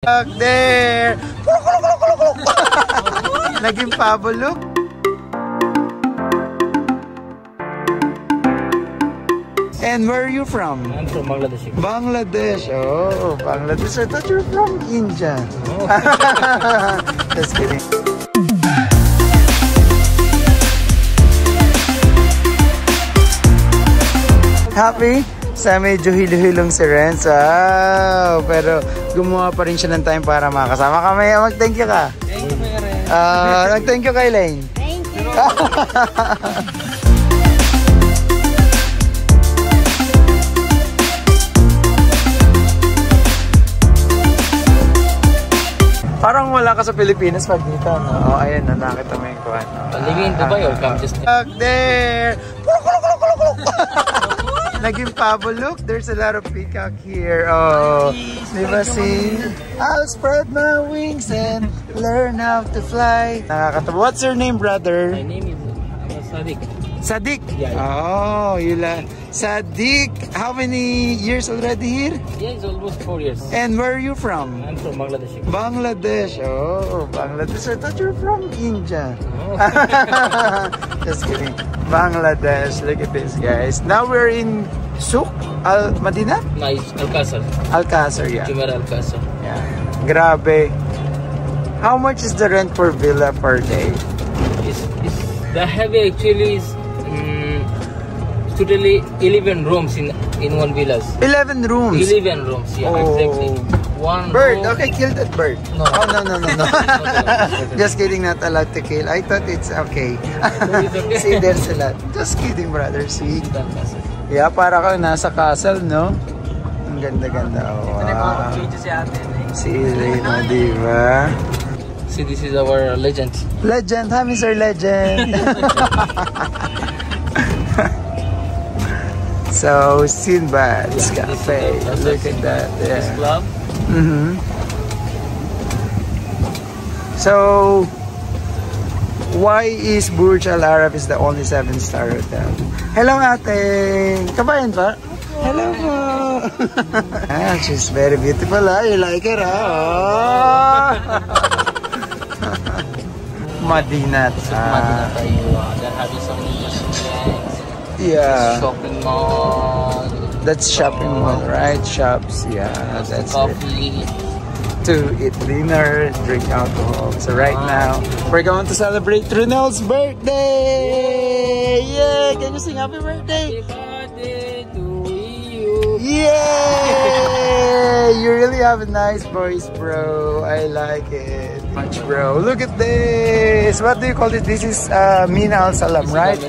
Back there! Naging pabo look. And where are you from? I'm from Bangladesh. Bangladesh. Oh, Bangladesh. I thought you were from India. Oh. Just kidding. Happy? Sa medyo hilo-hilong si Renz. Wow! Pero gumawa pa rin siya ng time para makasama kami. Mag-thank you ka. Thank you, Renz. Mag-thank you kay Lane. Thank you. Parang wala ka sa Pilipinas pag dito, no? Oh, ayun na, nakita mo yung kuhan. Living in Dubai or come just back there! Naging pabo look. There's a lot of peacock here. Oh, diba see? I'll spread my wings and learn how to fly. Nakakatawa. What's your name, brother? My name is Sadiq. Sadiq? Yeah. Oh, you like Sadiq. How many years already here? Yeah, it's almost 4 years. And where are you from? I'm from Bangladesh. Bangladesh. Oh, Bangladesh. I thought you were from India. Oh. Just kidding. Bangladesh. Look at this, guys. Now we're in Souk Al Madinah? Nice. Al-Qasr. Al-Qasr, yeah. Jumeirah Al-Qasr. Yeah. Grabe. How much is the rent per villa per day? The heavy actually is totally 11 rooms in one villas. 11 rooms? 11 rooms, yeah, oh. exactly. One bird, room. okay, kill that bird. No. Oh, no. Just kidding, not allowed to kill. I thought it's okay. See, there's a lot. Just kidding, brother, see? Yeah, para ka nasa castle, no? Ang ganda-ganda. Oh, wow. Si Elena, diba? See, this is our legend. Legend, hi, Mr. Legend. So, Sinbad's Cafe. Look at that. Yeah. This club. So, why is Burj Al Arab is the only 7-star hotel? Hello, ate. Kabayan pa? Hello po. She's very beautiful, ah. You like her, ah? Madinat. Madinat. They're having some restaurants. Yeah. Shopping mall. That's shopping mall, right? Shops, yeah. That's coffee. To eat dinner, drink alcohol. So right now, we're going to celebrate Runel's birthday! Yay! Can you sing happy birthday? Happy birthday to you! Yay! You really have a nice voice, bro. I like it much, bro. Look at this! What do you call it? This is Mina Al Salam, right?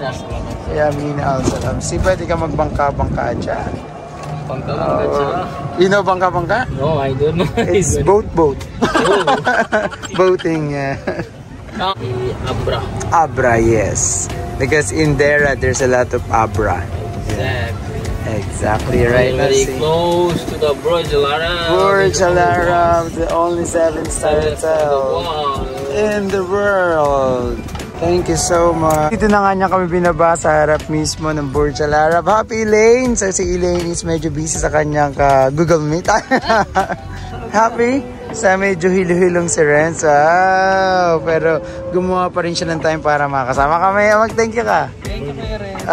Yeah, Mina Al Salam. See, pwede ka magbangka-bangka dyan. You know bangka-bangka? No, I don't know. It's boat. Oh. Boating, yeah. Abra. Abra, yes. Because in there, there's a lot of Abra. Exactly right. Very close to the Burj Al Arab. Burj Al Arab, the only 7-star hotel in the world. Thank you so much. Dito na nga niya kami binaba sa harap mismo ng Burj Al Arab. Happy Elaine! So si Elaine is medyo busy sa kanyang Google Meet. Happy? Sa medyo hilo-hilong si Renz. Wow! Pero gumawa pa rin siya ng time para makasama kami. Mag-thank you ka. Thank you, Renz.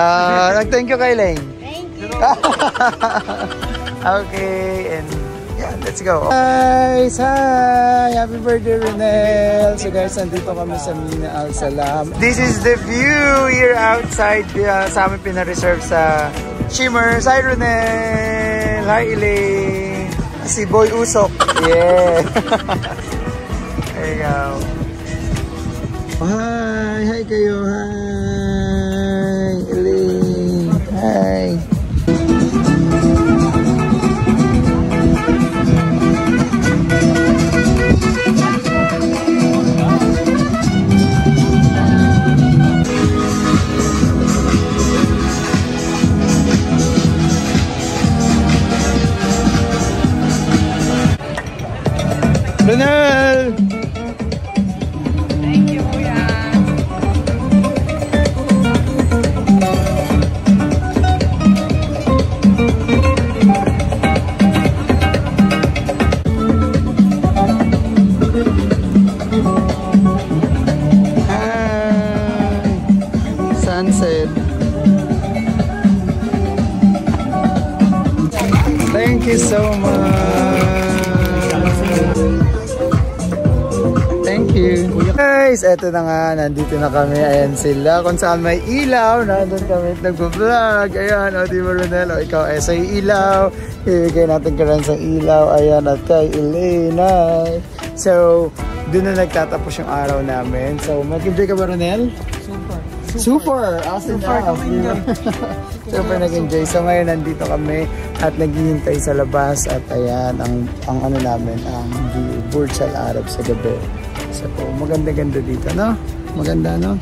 Mag-thank you kay Elaine. Thank you. Okay, and yeah, let's go. Guys, hi! Happy birthday, Renel! So guys, nandito kami sa Mina Al Salam. This is the view here outside sa amin pinareserve sa Shimmers. Hi, Renel! Hi, Elaine! Si Boy Usok. Yeah! There you go. Hi! Hi kayo! Hi! Elaine! Hi! Renel! Thank you, Kuya. guys, eto na nga, nandito na kami. Ayan sila, kung saan may ilaw, nandun kami nagpo-vlog. Ayan, o di ba Ronel, o ikaw sa ilaw. Ibigay natin ka rin sa ilaw. Ayan, at kay Elena. So, doon na nagtatapos yung araw namin. So, mag-enjoy ka ba Ronel? Super! Awesome na! Super nag-enjoy. So ngayon nandito kami at naghihintay sa labas at ayan ang ano namin, ang Burj Al Arab sa gabi. So maganda-ganda dito, no? Maganda, no?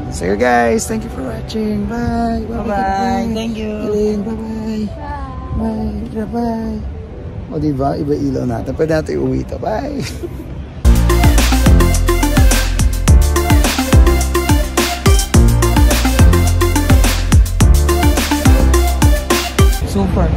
So guys, thank you for watching. Bye! Bye-bye! Thank you! Elaine, bye-bye! Bye! Bye! O diba? Iba ilaw natin. Pwede natin iuwi ito. Bye! Super.